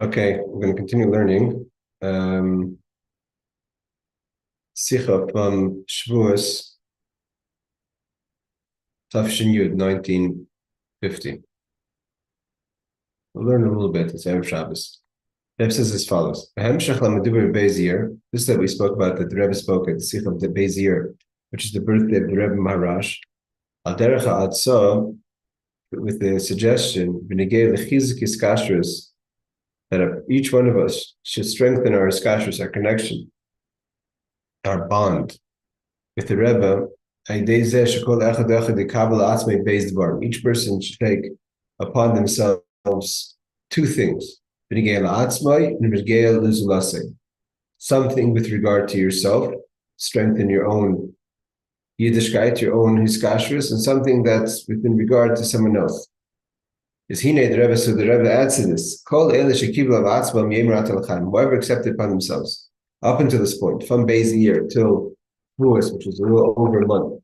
Okay, we're going to continue learning Sicha from Shavuos, Tafshin Yud, 1950. We'll learn a little bit. It's Erev Shabbos. Rebbe says as follows: this is that we spoke about, that the Rebbe spoke at the Sicha of the Beis, which is the birthday of the Rebbe Maharash, Al Derech HaAtzah, with the suggestion that each one of us should strengthen our iskashrus, our connection, our bond with the Rebbe. Each person should take upon themselves two things: something with regard to yourself, strengthen your own Yiddishkeit, your own hiskashrus, and something that's within regard to someone else. Is Hine the Rebbe, so the Rebbe adds to this: whoever accepted upon themselves, up until this point, from Beis till Shavuos, which was a little over a month,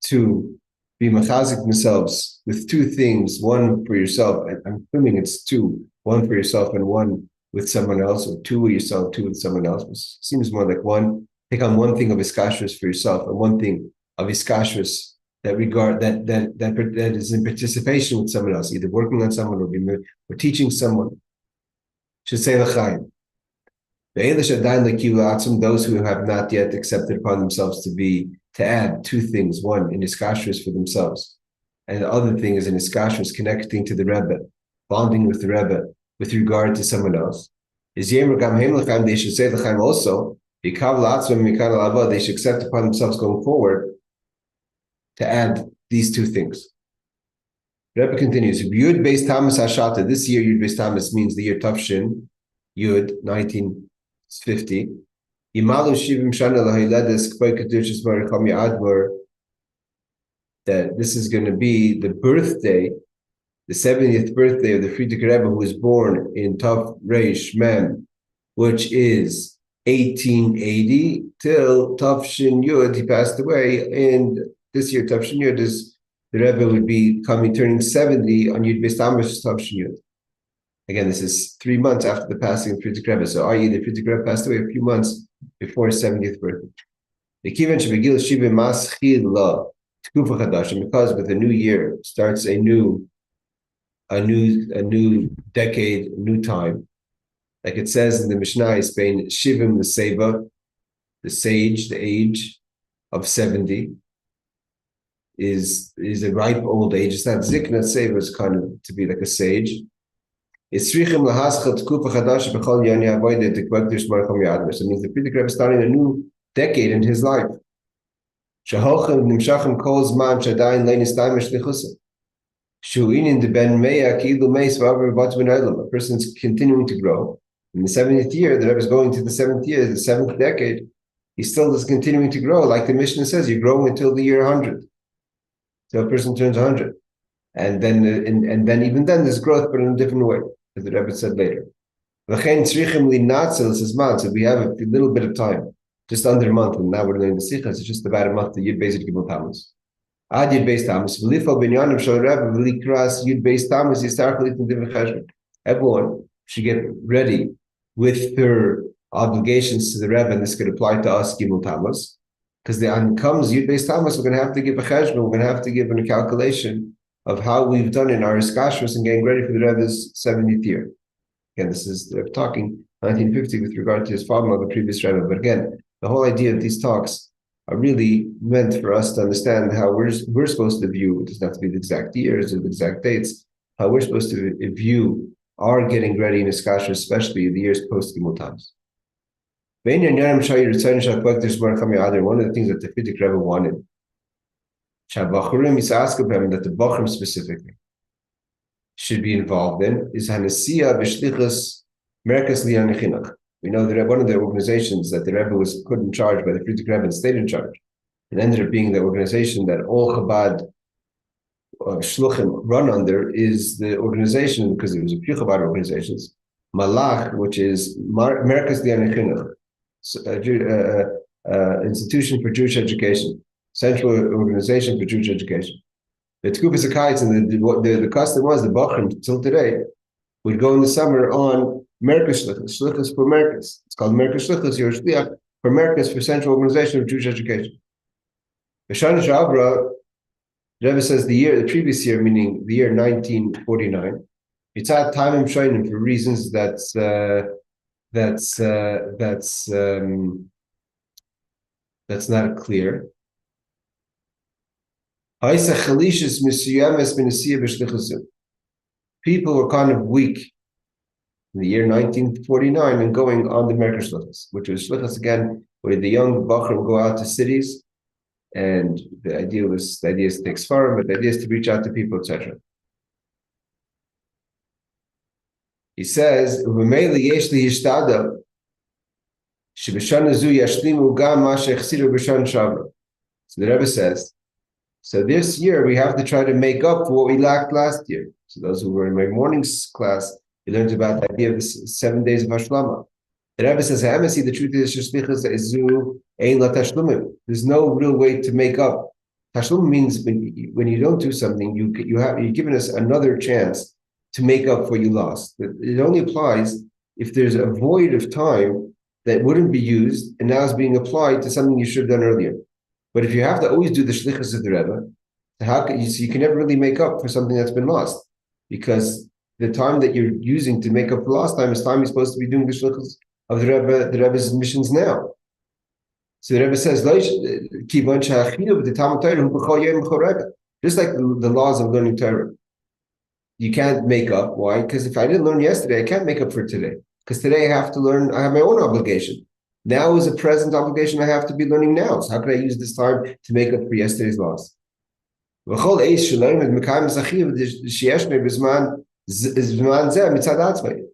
to be machazik themselves with two things, one for yourself, and I'm assuming it's two, one for yourself and one with someone else, or two with yourself, two with someone else. It seems more like one. Take on one thing of iskashrus for yourself and one thing of iskashrus that is in participation with someone else, either working on someone or teaching someone. Should say l'chaim. Those who have not yet accepted upon themselves to add two things: one in iskashrus for themselves, and the other thing is in iskashrus connecting to the Rebbe, bonding with the Rebbe with regard to someone else. They should say l'chaim also. They should accept upon themselves going forward to add these two things. Rebbe continues, Yud Beis Tammuz Hashata. This year, Yud Beis Tammuz means the year Tafshin, Yud, 1950. Imalu Shivim Shana Lahiledes K'vay Kedushas Maracham Yadvar. That this is going to be the birthday, the 70th birthday of the Frierdiker Rebbe, who was born in Tav Reish Mem, which is 1880 till Tafshin Yud. He passed away, and this year, Tafshin Yud, is the Rebbe would be turning 70 on Yud Beis Tammuz Tafshin Yud. Again, this is 3 months after the passing of Frierdiker Rebbe. So, i.e., the Frierdiker Rebbe passed away a few months before his 70th birthday. Because with a new year starts a new decade, a new time. Like it says in the Mishnah, Spain, Shivim the Seva, the sage, the age of 70. Is a ripe old age. It's not zikna. Seva is kind of to be like a sage. It means the Frierdiker Rebbe is starting a new decade in his life. A person's continuing to grow. In the 70th year, the Rebbe is going to the 7th year, the 7th decade. He still is continuing to grow. Like the Mishnah says, you grow until the year 100. So a person turns 100, and then even then there's growth, but in a different way, as the Rebbe said later. So we have a little bit of time, just under a month, and now we're learning the Sicha. It's just about a month to Yud Beis Gimel Tammuz. Ad Yud Beis Tammuz. Everyone should get ready with their obligations to the Rebbe, and this could apply to us Gimel Tammuz. Because the on comes Yud Beis Tammuz, we're going to have to give a cheshbon. We're going to have to give a calculation of how we've done in our iskashrus and getting ready for the Rebbe's 70th year. Again, this is they're talking 1950 with regard to his father of the previous Rebbe. But again, the whole idea of these talks are really meant for us to understand how we're supposed to view. It doesn't have to be the exact years or the exact dates. How we're supposed to view our getting ready in iskashrus, especially in the years post Gimel Tammuz. One of the things that the Frierdiker Rebbe wanted, that the Bachrim specifically should be involved in, is Hanasiya B'Shlichus Merkas Liyan Chinuch. We know that one of the organizations that the Rebbe was put in charge by the Frierdiker Rebbe and stayed in charge, and ended up being the organization that all Chabad Shluchim run under, is the organization, because it was a few Chabad organizations, Malach, which is Merkas Liyan Chinuch. Institution for Jewish Education, Central Organization for Jewish Education. The Tkufas HaKayitz, and the custom was the Bachrim till today would go in the summer on Merkez Shlichus. Shlichus for Merkez. It's called Merkez Shlichus. You're a shliach for Merkez, for Central Organization of Jewish Education. B'shana Shavra, Rebbe says the previous year, meaning the year 1949. It's at time and Shoinim for reasons that's not clear. People were kind of weak in the year 1949 and going on the Merkez Shlichus, which was Shlichus again, where the young Bachar would go out to cities, and the idea is to take Sfarim, but the idea is to reach out to people, etc. He says, so the Rebbe says, so this year we have to try to make up for what we lacked last year. So those who were in my morning's class, we learned about the idea of the 7 days of Hashlama. The Rebbe says, the truth is, there's no real way to make up. Tashlum means when you don't do something, you're giving us another chance to make up what you lost. It only applies if there's a void of time that wouldn't be used and now is being applied to something you should have done earlier. But if you have to always do the shlichus of the Rebbe, you can never really make up for something that's been lost, because the time that you're using to make up for lost time is time you're supposed to be doing the shlichus of the Rebbe's missions now. So the Rebbe says, just like the laws of learning Torah, you can't make up. Why? Because if I didn't learn yesterday, I can't make up for today. Because today I have to learn, I have my own obligation. Now is a present obligation I have to be learning now. So how can I use this time to make up for yesterday's loss? And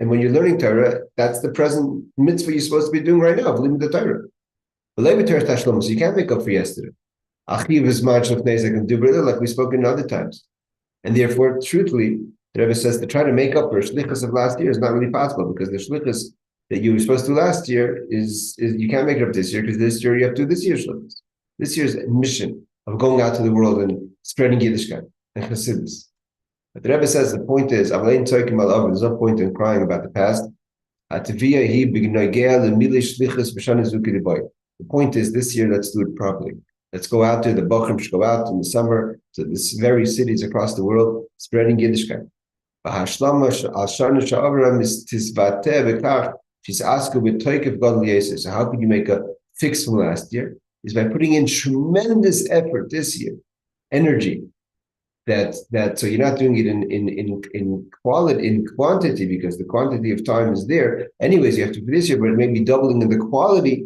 when you're learning Torah, that's the present mitzvah you're supposed to be doing right now, believing the Torah. So you can't make up for yesterday. Like we spoke in other times. And therefore, truthfully, the Rebbe says to try to make up for shlichus of last year is not really possible, because the shlichus that you were supposed to do last year is you can't make it up this year, because this year you have to do this year's shlichus. This year's mission of going out to the world and spreading Yiddishkeit and Chassidus. But the Rebbe says the point is, there's no point in crying about the past. The point is, this year let's do it properly. Let's go out there. The Bachrim should go out in the summer to the various cities across the world, spreading Yiddishkeit. So how could you make a fix from last year? Is by putting in tremendous effort this year, energy. So you're not doing it in quantity, because the quantity of time is there. Anyways, you have to do this year, but it may be doubling in the quality.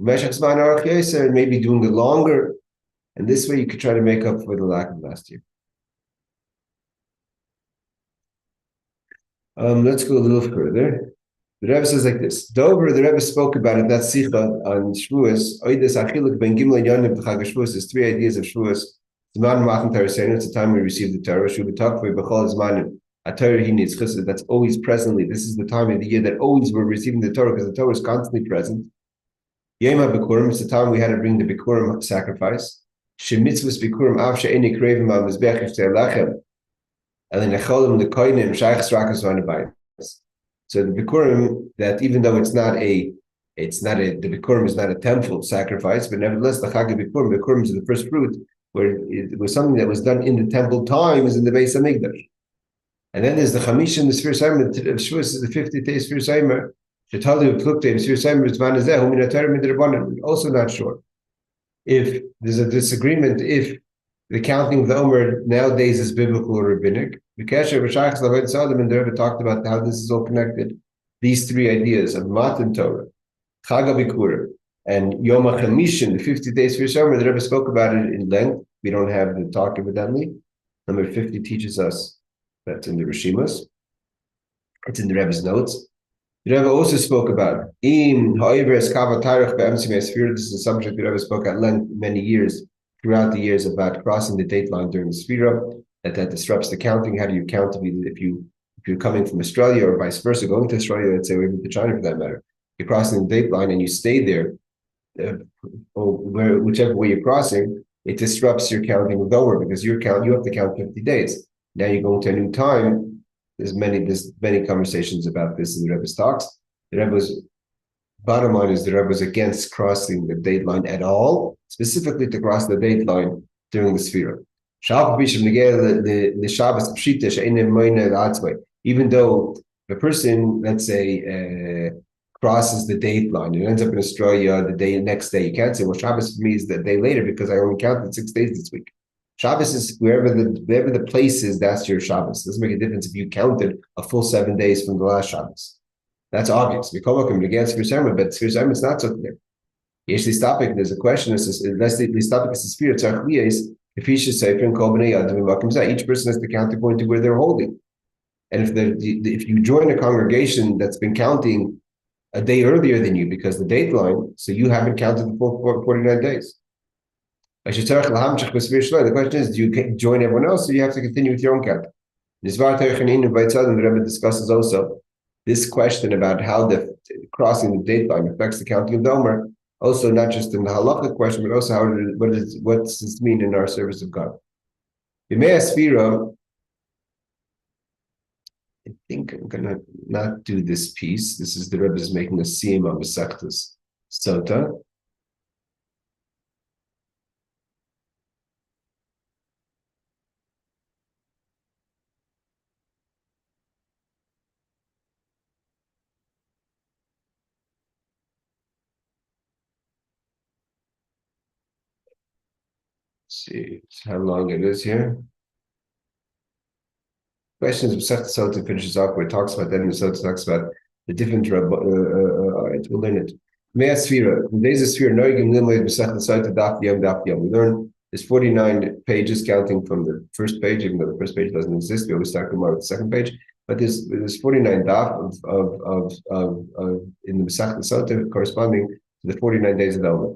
And maybe doing it longer, and this way you could try to make up for the lack of last year. Let's go a little further. The Rebbe says like this: Dover, the Rebbe spoke about it. That Sicha on Shavuos. There's 3 ideas of Shavuos. Matan Torah, it's the time we receive the Torah. That's always presently. This is the time of the year that always we're receiving the Torah, because the Torah is constantly present. Yom HaBikkurim is the time we had to bring the Bikurim sacrifice. Shemitzvus Bikurim av she'eni krevim al mizbech yiftei lachem elin echolim lekoinim shaychs rakas v'anabayim. So the Bikurim, that even though the Bikurim is not a temple sacrifice, but nevertheless the Chag Bikurim is the first fruit, where it was something that was done in the temple time, is in the Beis HaMikdash. And then there's the Chamish and the Sefiras HaOmer. Shavuos is the 50th day Sefiras HaOmer. Also not sure if there's a disagreement if the counting of the Omer nowadays is biblical or rabbinic. And the Rebbe talked about how this is all connected. These 3 ideas of Matan Torah, Chag HaBikkurim, and Yom HaChamishin, the 50 days for summer. The Rebbe spoke about it in length. We don't have the talk evidently. Number 50 teaches us that's in the Rishimas. It's in the Rebbe's notes. The Rebbe also spoke about this is a subject the Rebbe spoke at length many years, throughout the years, about crossing the date line during the Sefira, that disrupts the counting. How do you count if you're coming from Australia or vice versa, going to Australia, let's say, or even to China for that matter? You're crossing the date line and you stay there, or whichever way you're crossing, it disrupts your counting of Omer, because you have to count 50 days. Now you're going to a new time. there's many conversations about this in the Rebbe's talks. The Rebbe's bottom line is the Rebbe was against crossing the date line at all, specifically to cross the date line during the Sefira. Even though the person, let's say, crosses the date line and ends up in Australia the next day, you can't say, well, Shabbos for me is the day later because I only counted 6 days this week. Shabbos is wherever the place is, that's your Shabbos. It doesn't make a difference if you counted a full 7 days from the last Shabbos. That's obvious. We call him against Sefiras HaOmer, but Sefiras HaOmer is not so clear. This topic, there's a question. Unless this topic is the Sefiras HaOmer, each person has to count according to where they're holding. And if you join a congregation that's been counting a day earlier than you because the date line, so you haven't counted the full 49 days. The question is, do you join everyone else or do you have to continue with your own count? The Rebbe discusses also this question about how the crossing the date line affects the counting of the Omer, also not just in the halacha question, but also what does this mean in our service of God? I think I'm going to not do this piece. This is the Rebbe is making a siyum on Maseches Sotah. See how long it is here. Questions of Maseches Sotah finishes off where it talks about then the Sotah talks about the different we'll learn it. Mea Sfira, the days of Sfira, Noigim Limud Maseches Sotah Daf Yom. We learn there's 49 pages counting from the first page, even though the first page doesn't exist. We always start tomorrow with the second page. But there's 49 daf of in the Maseches Sotah corresponding to the 49 days of the Omer.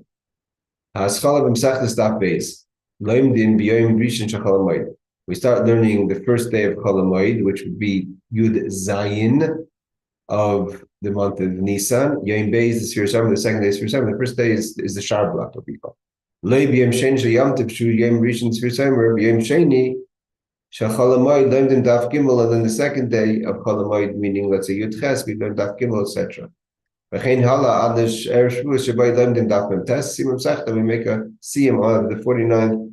Haskala b'Maseches Daf Beis. Loimdin b'Yom Rishon Shachal Hamoed. We start learning the first day of Chol Hamoed, which would be Yud Zayin of the month of Nisan. Yom Beis is Sefiras HaOmer, the second day is Sefiras HaOmer. The first day is the Shar block, what we call. Loim b'Yom Sheni Sheyam Tivshu Yom Rishon Sefiras HaOmer b'Yom Sheni Shachal Hamoed Loimdin Daf Gimel, and then the second day of Chol Hamoed, meaning let's say Yud Ches, we learn Daf Gimel, etc. We make a siyum on the 49th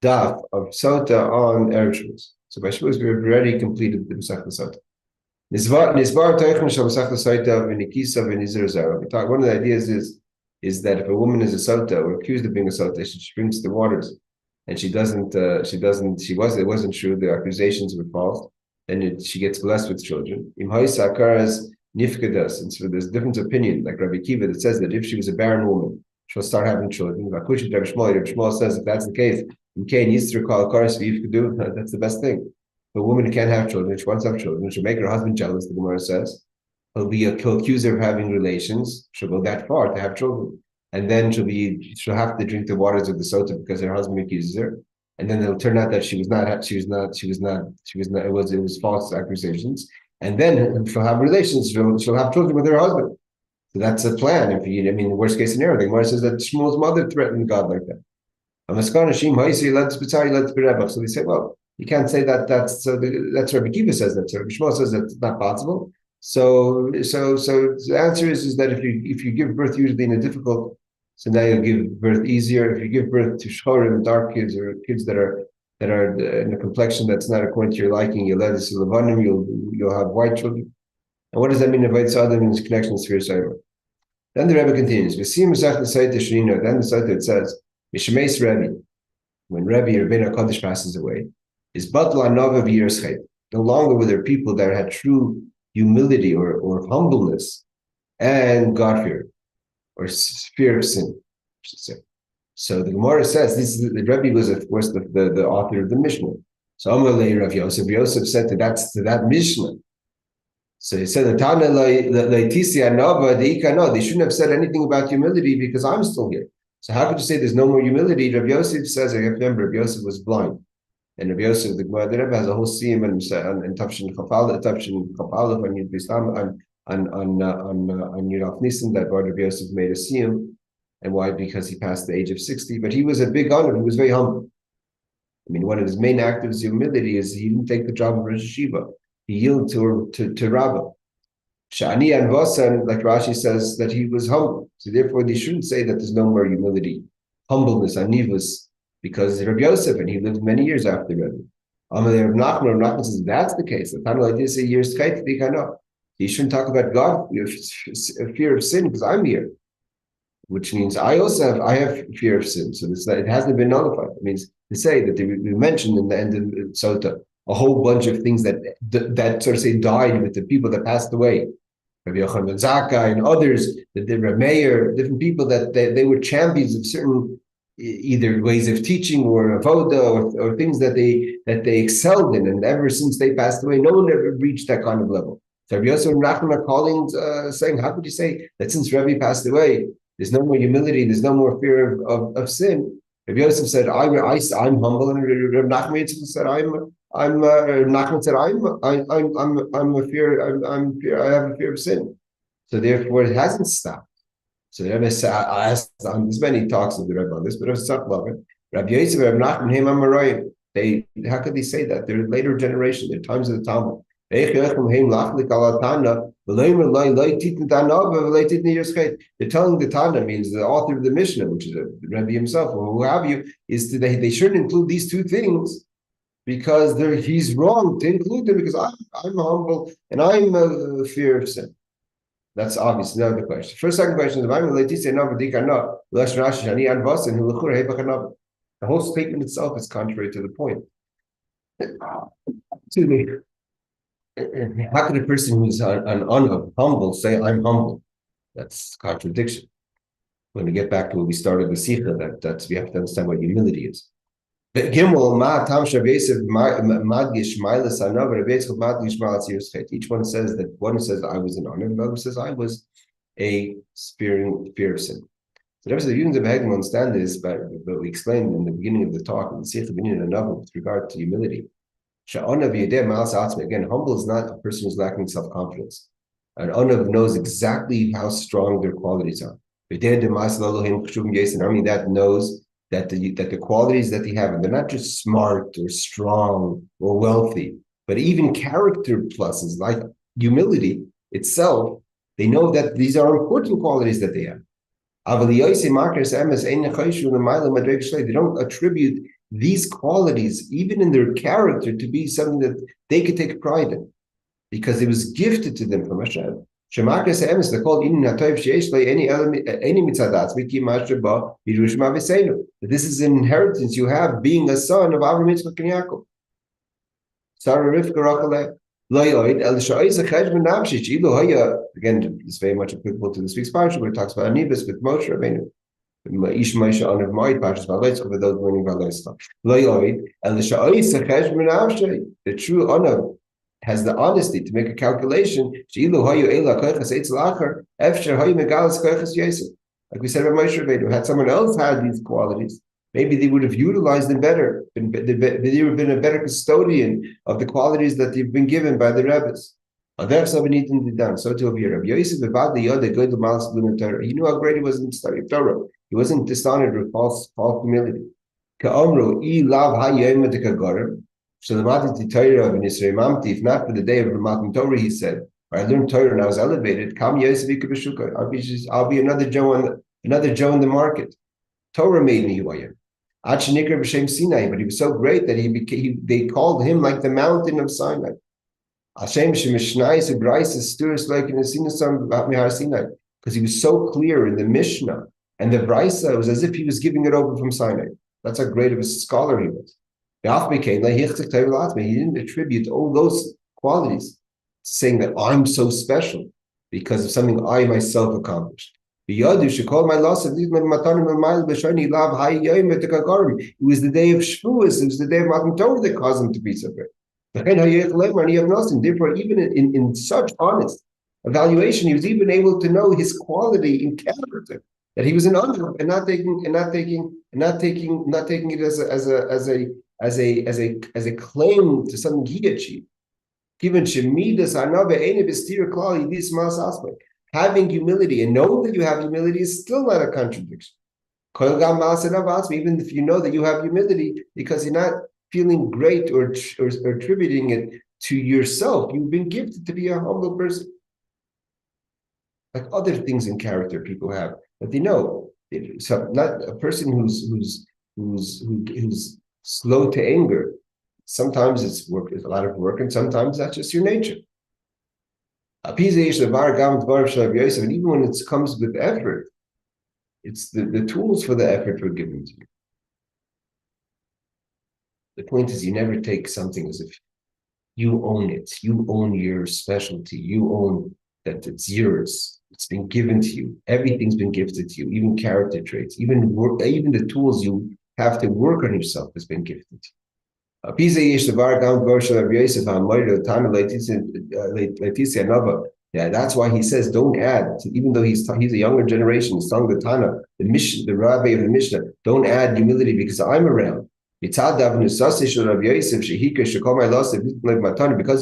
daf of Sotah on Erev Shavuos. So by Shavuos we've already completed the Maseches Sotah. One of the ideas is that if a woman is a Sotah or accused of being a Sotah, she drinks the waters, and it wasn't true. The accusations were false, and she gets blessed with children. Nifkadas, and so there's a different opinion, like Rabbi Kiva, that says that if she was a barren woman, she'll start having children. Rabbi Shmuel says if that's the case, that's the best thing. If a woman can't have children, she wants to have children, she'll make her husband jealous, the Gemara says. He'll accuse her of having relations. She'll go that far to have children. And then she'll have to drink the waters of the Sotah because her husband accuses her. And then it'll turn out that it was false accusations. And then she'll have relations, she'll have children with her husband. So that's a plan. The worst case scenario, the Gemara says that Shmuel's mother threatened God like that. So they say, well, you can't say that. That's Rabbi Kiva says that. So Rabbi Shmuel says that's not possible. So the answer is that if you give birth usually in a difficult, so now you'll give birth easier. If you give birth to shorim, dark kids, or kids that are in a complexion that's not according to your liking, you'll have white children. And what does that mean about Adam in his connection to Sefiras HaOmer? Then the Rebbe continues. We see Maseches Sotah Shnino. Then the Sotah it says, Mishemeis Rebbe, when Rebbe Rabbeinu HaKadosh passes away, is Batla Nova V'Yiras. No longer were there people that had true humility or humbleness and God fear, or fear of sin, I should say. So the Gemara says the Rebbe was, of course, the author of the Mishnah. So Amalei Rav Yosef. Yosef said to that Mishnah. So he said, they shouldn't have said anything about humility because I'm still here. So how could you say there's no more humility? Rav Yosef says, I have to remember, Rav Yosef was blind. And Rav Yosef, the Rebbe has a whole siyum and Tafshin Chapal on Yud Bislam on Yud Nisan that Rav Yosef made a siyum. And why? Because he passed the age of 60. But he was a big honor. He was very humble. One of his main acts of humility is he didn't take the job of Rosh Yeshiva. He yielded to Rabbi. Shani and Vasan, like Rashi says, that he was humble. So therefore, they shouldn't say that there's no more humility, humbleness, anivus, because Rabbi Yosef, and he lived many years after Rebbe. Amalei Rav Nachman says that's the case. The time like this, a year's kite, they cannot. You shouldn't talk about God, fear of sin, because I'm here. Which means I have fear of sin. So it hasn't been nullified. It means to say that we mentioned in the end of Sotah a whole bunch of things that sort of say died with the people that passed away. Rabbi Yochanan Zaka and others, the Rebbe, different people that they were champions of certain either ways of teaching or avodah or things that they excelled in, and ever since they passed away, no one ever reached that kind of level. So Rabbi Yosef and Nachman are calling, saying, how could you say that since Rebbe passed away, there's no more humility, there's no more fear of sin? Rabbi Yosef said, I'm humble, and Rabbi Nachman said, Nachman said, I have a fear of sin. So therefore, it hasn't stopped. So the Rebbe asked, there's many talks of the Rebbe on this, but it was something of it. Rabbi Yosef and Rabbi Nachman, him Amarayim. How could they say that? They're a later generation. They're times of the Talmud. They're telling the Tana, means the author of the Mishnah, which is the Rebbe himself, or who have you, is that they shouldn't include these two things because he's wrong to include them because I'm humble and I'm a fear of sin. That's obvious. Another question. First, second question is the whole statement itself is contrary to the point. Excuse me. How can a person who's humble say, I'm humble? That's contradiction. When we get back to what we started with Sicha, that's we have to understand what humility is. Each one says that one says I was an honor, and the other says I was a fear of sin. So the Yudin of Hegel understand this, but we explained in the beginning of the talk in the Sicha with regard to humility. Again, humble is not a person who's lacking self-confidence. An onav knows exactly how strong their qualities are. An army that knows that the qualities that they have, and they're not just smart or strong or wealthy, but even character pluses like humility itself, they know that these are important qualities that they have. They don't attribute these qualities, even in their character, to be something that they could take pride in, because it was gifted to them from Hashem. They're called this is an inheritance you have, being a son of Avraham, Yitzchak, and Yaakov. Sarah, Rivka, Rachel. Again, it's very much applicable to this week's parsha, where it talks about Anibus with Moshe Rabbeinu. Ish Moshe on of Moed, Parshas Vayetz, for those learning Vayetz. The true honor has the honesty to make a calculation. Like we said about Moshe Rabbeinu, had someone else had these qualities, maybe they would have utilized them better. They would have been a better custodian of the qualities that they've been given by the Rebbes. So to Rabbi Yosef, he knew how great he was in study of Torah. He wasn't dishonored with false humility. So the Matan Torah of Nisrei Mamti, if not for the day of the Matan Torah, he said, I learned Torah and I was elevated. I'll be another Joe in the market. Torah made me who I am. But he was so great that they called him like the mountain of Sinai. Because he was so clear in the Mishnah and the Brisa, it was as if he was giving it over from Sinai. That's how great of a scholar he was. He didn't attribute all those qualities saying that I'm so special because of something I myself accomplished. It was the day of Shavuos, it was the day of Matan Torah that caused him to be so great. Therefore, even in such honest evaluation, he was even able to know his quality in character, that he was an honor, and not taking it as a claim to something he achieved. Having humility and knowing that you have humility is still not a contradiction. Even if you know that you have humility, because you're not feeling great or attributing it to yourself. You've been gifted to be a humble person. Like other things in character people have that they know. So not a person who's slow to anger. Sometimes it's work, it's a lot of work, and sometimes that's just your nature. And even when it comes with effort, it's the tools for the effort were given to you. The point is, you never take something as if you own it. You own your specialty. You own that it's yours. It's been given to you. Everything's been gifted to you. Even character traits, even the tools you have to work on yourself has been gifted to you. Yeah, that's why he says don't add. Even though he's a younger generation, he's telling the Tana, the Rabbi of the Mishnah, don't add humility because I'm around. Because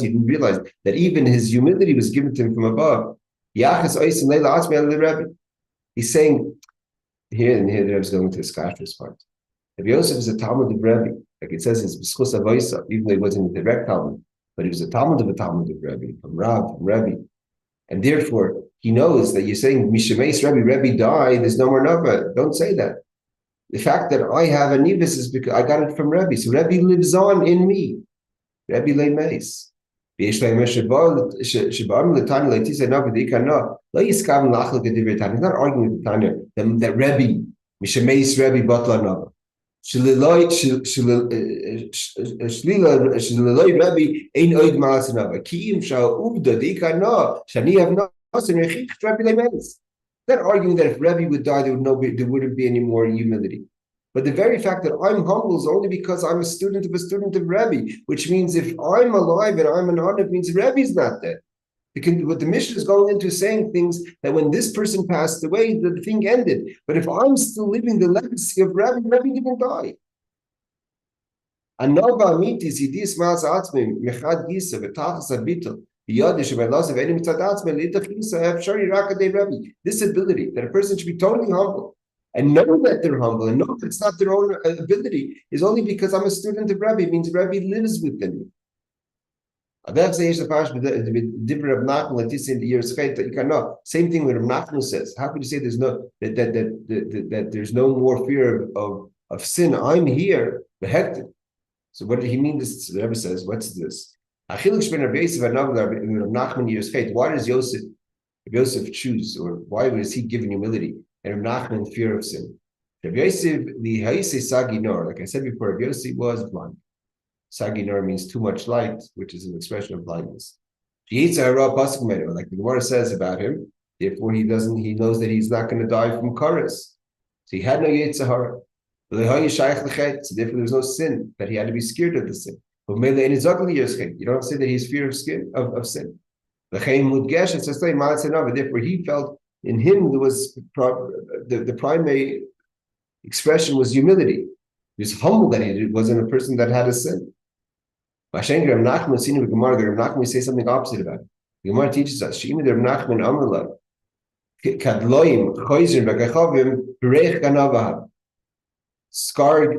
he didn't realize that even his humility was given to him from above. He's saying here the Rebbe is going to the Skash's part. Rabbi Yosef is a Talmud of Rebbe, like it says his B'schus Avoisa, even though he wasn't a direct Talmud, but he was a Talmud of Rebbe, from Rebbe. And therefore, he knows that you're saying, Mishemeis Rebbe died, there's no more Nava. Don't say that. The fact that I have a Nivus is because I got it from Rebbe. So Rebbe lives on in me. Rebbe lay meis. He's not arguing with the Tanya that Rebbe, Mishemeis Rebbe Batla Nava. Shliloi Rebbe ain't oid malas Nava. Kiim shal uvda dikana shani have not Rebbe lay meis. Not arguing that if Rebbe would die, there wouldn't be any more humility. But the very fact that I'm humble is only because I'm a student of Rebbe, which means if I'm alive and I'm an honor, it means Rebbe's not dead. Because what the Mishnah is going into is saying things that when this person passed away, the thing ended. But if I'm still living the legacy of Rebbe didn't die. This ability that a person should be totally humble and know that they're humble and know that it's not their own ability is only because I'm a student of Rabbi. It means Rabbi lives within me. Same thing when Rav Nachman says. How could you say there's no that there's no more fear of sin? I'm here, behected. So what did he mean? This the Rebbe says, what's this? Why does Yosef choose, or why was he given humility? And Rav Nachman fear of sin. Rabbi Yosef, like I said before, Rabbi Yosef was blind. Saginor means too much light, which is an expression of blindness. Like the Gemara says about him, therefore he knows that he's not going to die from chorus. So he had no Yitzhahara. So therefore there was no sin, that he had to be scared of the sin. But you don't say that he's fear of sin. Therefore he felt in him there was the primary expression was humility. He was humble that he wasn't a person that had a sin. Rav Nachman say something opposite about it. The Gemara teaches us,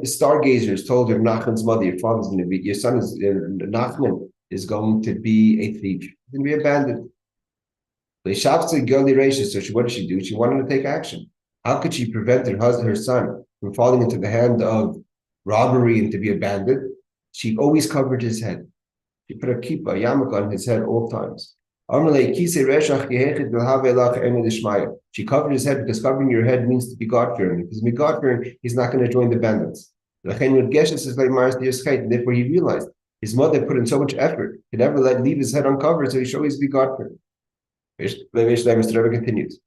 stargazers told Rav Nachman's mother, your son is Nachman is going to be a thief. He's going to be abandoned. So what did she do? She wanted to take action. How could she prevent her son from falling into the hand of robbery and to be abandoned? She always covered his head. She put a kippah, a yarmulke on his head all times. She covered his head because covering your head means to be God-fearing. If he's be God-fearing, he's not going to join the bandits. And therefore he realized his mother put in so much effort to never leave his head uncovered, so he should always be God-fearing. Mr. Rebbe continues.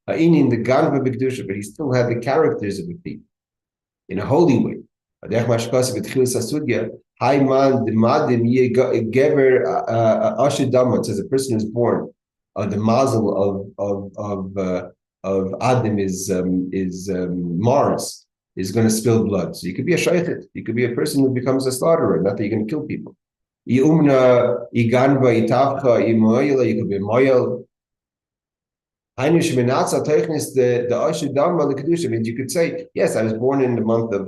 But he still had the characters of a thief in a holy way. Such a person is born. The mazel of Adam is Mars is going to spill blood. So you could be a shaychet. You could be a person who becomes a slaughterer. Not that you're going to kill people. You could be a moyel. Means you could say, yes, I was born in the month of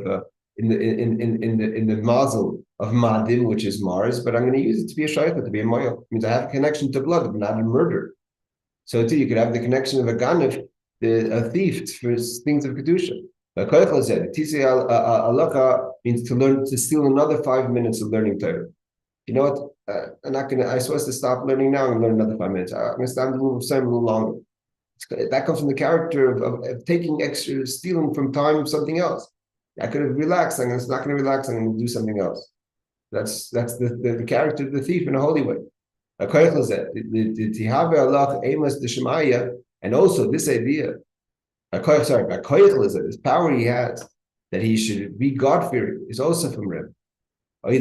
in the mazel of Madim, which is Mars, but I'm going to use it to be a shaycha, to be a moyel. It means I have a connection to blood, but not a murder. So too, you could have the connection of a ganif, a thief, for things of kedusha. But koichel said, tisei alacha means to learn, to steal another 5 minutes of learning Torah. You know what? I'm supposed to stop learning now and learn another 5 minutes. I'm going to stop doing a little longer. That comes from the character of taking extra, stealing from time of something else. I could have relaxed. I'm not going to relax. I'm going to do something else. That's the character of the thief in a holy way. And also this idea, this power he has, that he should be God-fearing, is also from Rebbe. One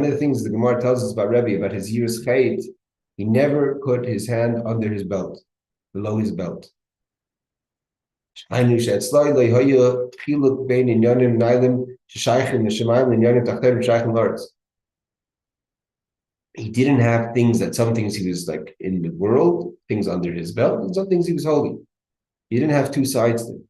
of the things the Gemara tells us about Rebbe, about his years chait, he never put his hand under his belt, below his belt. He didn't have things that some things he was like in the world, things under his belt, and some things he was holy. He didn't have two sides to it.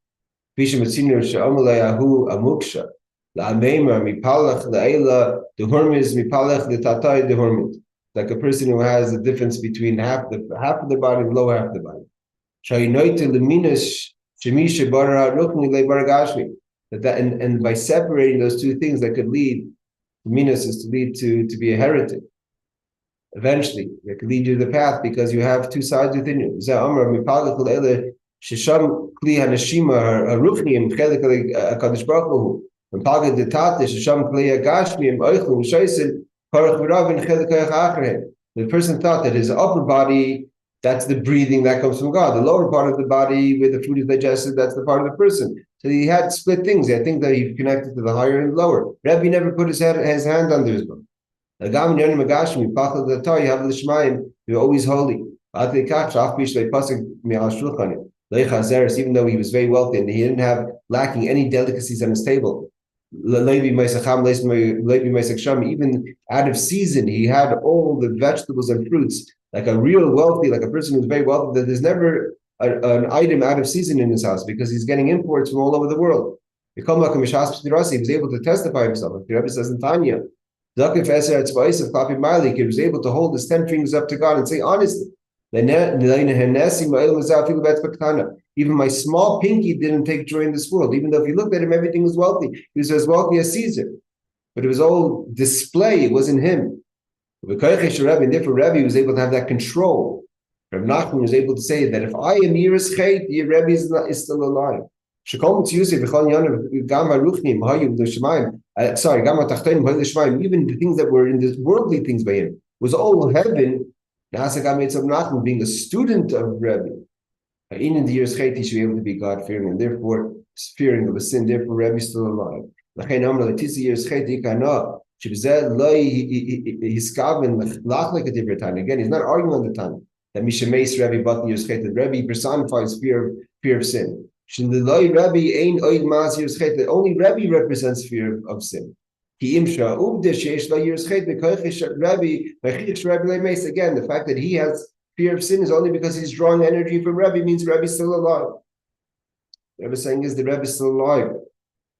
Like a person who has a difference between half of the body and lower half of the body. And by separating those two things, that could lead, minus is to lead to be a heretic. Eventually, that could lead you to the path because you have two sides within you. The person thought that his upper body, that's the breathing that comes from God. The lower part of the body, where the food is digested, that's the part of the person. So he had split things. I think that he connected to the higher and lower. Rabbi never put his hand under his belt. You're always holy. Even though he was very wealthy and he didn't have lacking any delicacies on his table. Even out of season, he had all the vegetables and fruits, like a real wealthy, like a person who's very wealthy, that there's never an item out of season in his house because he's getting imports from all over the world. He was able to testify himself. The Rebbe says in Tanya, he was able to hold his 10 fingers up to God and say honestly, even my small pinky didn't take joy in this world. Even though if you looked at him, everything was wealthy. He was as wealthy as Caesar. But it was all display. It wasn't him. And therefore Rebbe was able to have that control. Rabbi Nachman was able to say that if I am Yiras Chet, the Rebbe is still alive. Even the things that were in the worldly things by him was all heaven. Being a student of Rebbe, in the Yiras Chet, he should be able to be God-fearing, and therefore fearing of a sin. Therefore, Rebbe is still alive. Again, he's not arguing on the time that Mishemeis Rebbe but the Yiras Chet. That Rebbe personifies fear of sin. Only Rebbe represents fear of sin. Again, the fact that he has fear of sin is only because he's drawing energy from Rebbe, means Rebbe is still alive. The Rebbe is saying is the Rebbe is still alive.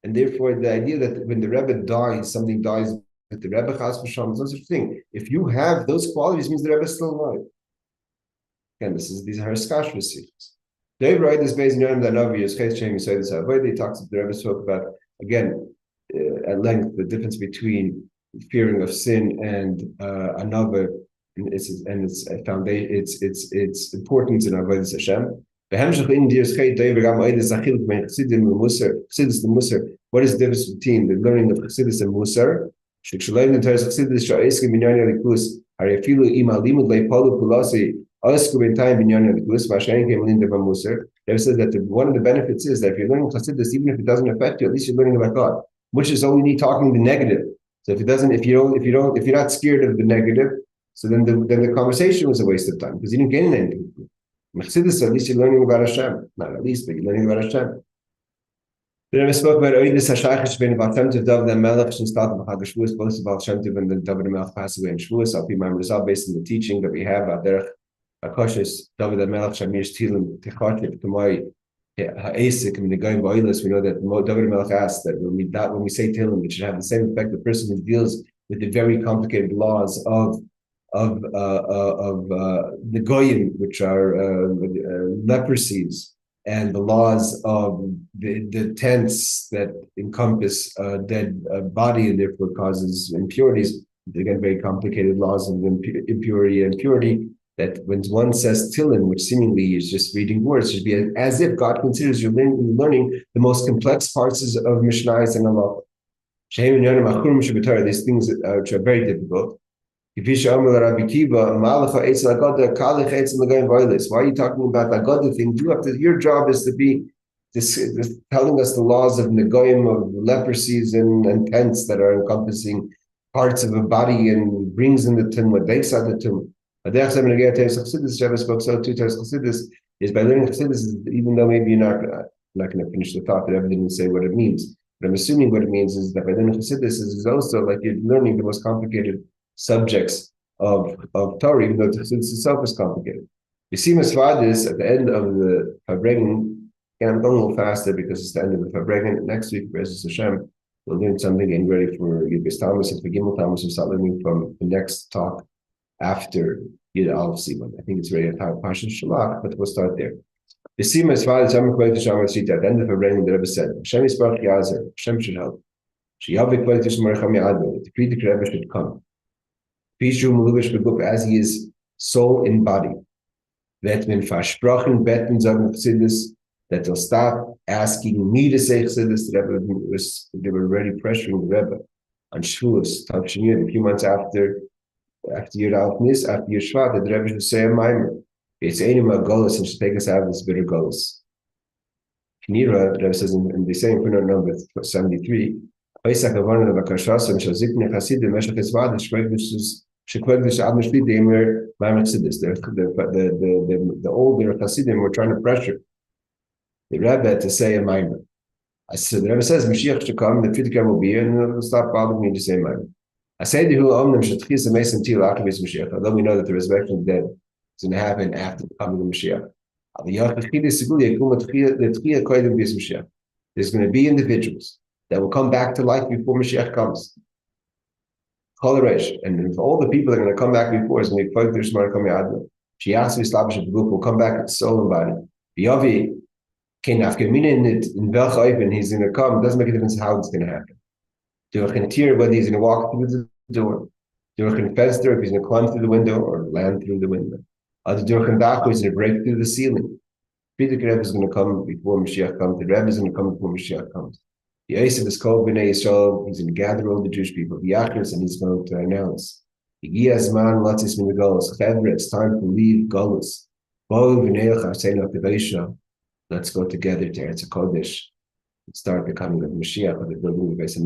And therefore, the idea that when the Rebbe dies, something dies with the Rebbe, chas v'shalom, is no such thing. If you have those qualities, it means the Rebbe is still alive. Again, these are Haskash Sichas. They write this based on that Navi Sefiras HaOmer. He talks, the Rebbe spoke about, again, at length, the difference between fearing of sin and another, and its foundation, its importance in avodah Hashem. What is the difference between the learning of Chassidus and Musar? Rebbe says that one of the benefits is that if you're learning Chassidus, even if it doesn't affect you, at least you're learning about God, which is only talking the negative. So if you're not scared of the negative, so then the conversation was a waste of time because you didn't gain anything. Chassidus, at least you're learning about Hashem. Not at least, but you're learning about Hashem. The Rebbe spoke about Oidus HaShaychus ben Baal Shem Tov David HaMelech Shin started B'Chag HaShavuos, both of Baal Shem Tov and then David HaMelech passed away in Shavuos. Al Pi Ma'am Rizal, based on the teaching that we have about Derech HaKoshes, David HaMelech Shamir Shtilim Techotip T'moi Ha'asik and the guy Boilus, we know that David Melech asked that when we say Tehillim, it should have the same effect. The person who deals with the very complicated laws of the goyim, which are leprosies, and the laws of the tents that encompass a dead body and therefore causes impurities. Again, very complicated laws of impurity and purity. That when one says Tillim, which seemingly is just reading words, should be as if God considers you're learning the most complex parts of Mishnayos and Allah. These things which are very difficult. Why are you talking about the avodah thing? Your job is to be telling us the laws of negoyim, of leprosies and tents that are encompassing parts of a body and brings in the tum, what they said the tum. Chassidus, Rebbe spoke so too. Chassidus is by learning Chassidus, even though maybe you're not going to finish the thought, that Rebbe didn't say what it means. But I'm assuming what it means is that by learning Chassidus is also like you're learning the most complicated subjects of Torah, even though Chassidus itself is complicated. You see Masvadis at the end of the Fabregan, and I'm going a little faster because it's the end of the Fabregan. Next week, Be'ezus Hashem, we'll learn something getting ready for Yudbis Thomas and for Gimel Thomas, and start learning from the next talk after Yud Aleph Sivan. I think it's ready at Pasha Shalach, but we'll start there. The Sima is father, Shamar Kvayt Shamar Sita. At the end of Fabregan, the Rebbe said, Hashem Yisparach Yazer, Hashem should help. Sheyavik Kvayt Shamar Cham Yadmo, the Kritik Rebbe should come. Pishu Meluvish Begup, as he is soul in body. That when Versprochen beten sagen Chassidus, that they'll stop asking me to say Chassidus. The Rebbe they were already pressuring the Rebbe on Shavuos, a few months after Yud Aleph Nis, after Yud Shvat, that the Rebbe should say a mimer. It's Einima Golos and should take us out of this bitter Golos. Knira, the Rebbe says in the same footnote number 73, the older Hasidim were trying to pressure the Rebbe to say a mimer. I said, the Rebbe says, Mashiach should come, the Fitikar will be here, and it'll stop bothering me to say mimer. I say to who Omnim Shatchis and Mason Til Achabis Mashiach, although we know that the resurrection of the dead is going to happen after the coming of Mashiach. There's going to be individuals that will come back to life before Mashiach comes. And if all the people that are going to come back before is going to be Kvayt Shemar Kam Yadmo, Shiatsu Islabish Group will come back with soul and body. Biyavi Ken Afkamina in Velchaiven, he's going to come. It doesn't make a difference how it's going to happen. Durchin Tir, whether he's going to walk through the door. Durchin Fenster, if he's going to climb through the window or land through the window. Other Durchin Dacho, he's going to break through the ceiling. Frierdiker Rebbe is going to come before Mashiach comes. The Rebbe is going to come before Mashiach comes. The Yosef is called B'nai Yisrael. He's going to gather all the Jewish people, the Yachris, and he's going to announce, it's time to leave Golus. Let's go together to Eretz HaKodesh and start the coming of Mashiach, or the building of